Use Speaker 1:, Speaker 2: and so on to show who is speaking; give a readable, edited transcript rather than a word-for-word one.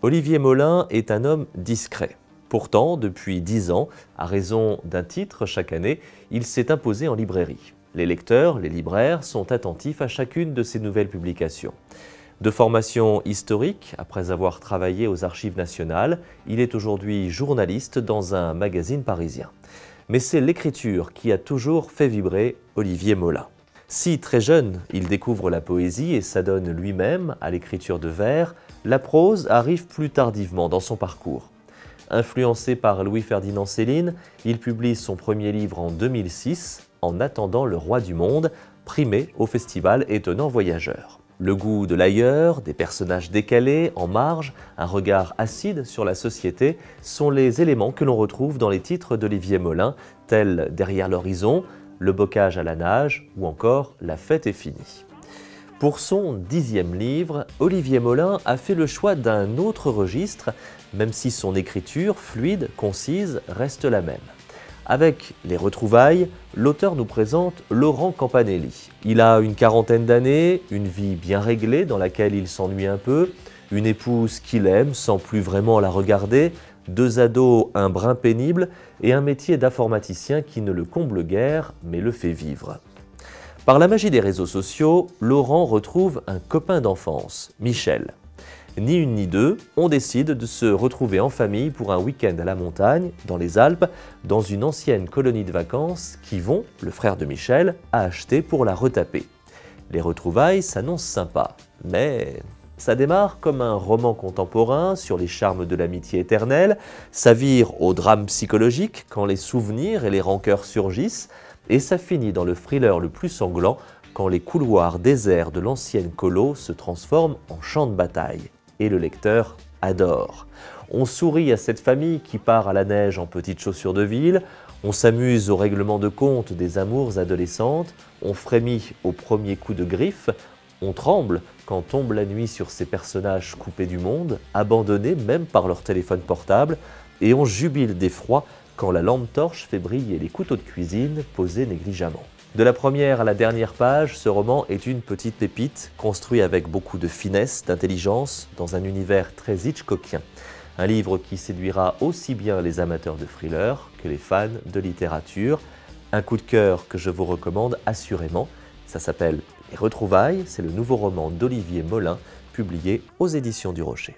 Speaker 1: Olivier Molin est un homme discret. Pourtant, depuis 10 ans, à raison d'un titre chaque année, il s'est imposé en librairie. Les lecteurs, les libraires sont attentifs à chacune de ses nouvelles publications. De formation historique, après avoir travaillé aux Archives nationales, il est aujourd'hui journaliste dans un magazine parisien. Mais c'est l'écriture qui a toujours fait vibrer Olivier Molin. Si très jeune, il découvre la poésie et s'adonne lui-même à l'écriture de vers, la prose arrive plus tardivement dans son parcours. Influencé par Louis-Ferdinand Céline, il publie son premier livre en 2006, En attendant le roi du monde, primé au festival Étonnant Voyageur. Le goût de l'ailleurs, des personnages décalés, en marge, un regard acide sur la société sont les éléments que l'on retrouve dans les titres d'Olivier Molin, tels Derrière l'horizon, Le bocage à la nage ou encore La fête est finie. Pour son 10e livre, Olivier Molin a fait le choix d'un autre registre, même si son écriture, fluide, concise, reste la même. Avec Les Retrouvailles, l'auteur nous présente Laurent Campanelli. Il a une quarantaine d'années, une vie bien réglée dans laquelle il s'ennuie un peu, une épouse qu'il aime sans plus vraiment la regarder, 2 ados un brin pénible et un métier d'informaticien qui ne le comble guère mais le fait vivre. Par la magie des réseaux sociaux, Laurent retrouve un copain d'enfance, Michel. Ni une ni deux, on décide de se retrouver en famille pour un week-end à la montagne, dans les Alpes, dans une ancienne colonie de vacances qu'Yvon, le frère de Michel, a acheté pour la retaper. Les retrouvailles s'annoncent sympas, mais ça démarre comme un roman contemporain sur les charmes de l'amitié éternelle, ça vire au drame psychologique quand les souvenirs et les rancœurs surgissent, et ça finit dans le thriller le plus sanglant quand les couloirs déserts de l'ancienne colo se transforment en champ de bataille. Et le lecteur adore. On sourit à cette famille qui part à la neige en petites chaussures de ville, on s'amuse au règlement de compte des amours adolescentes, on frémit au premier coup de griffe, on tremble quand tombe la nuit sur ces personnages coupés du monde, abandonnés même par leur téléphone portable, et on jubile d'effroi quand la lampe torche fait briller les couteaux de cuisine posés négligemment. De la première à la dernière page, ce roman est une petite pépite, construit avec beaucoup de finesse, d'intelligence, dans un univers très hitchcockien. Un livre qui séduira aussi bien les amateurs de thriller que les fans de littérature. Un coup de cœur que je vous recommande assurément. Ça s'appelle Les Retrouvailles, c'est le nouveau roman d'Olivier Molin, publié aux éditions du Rocher.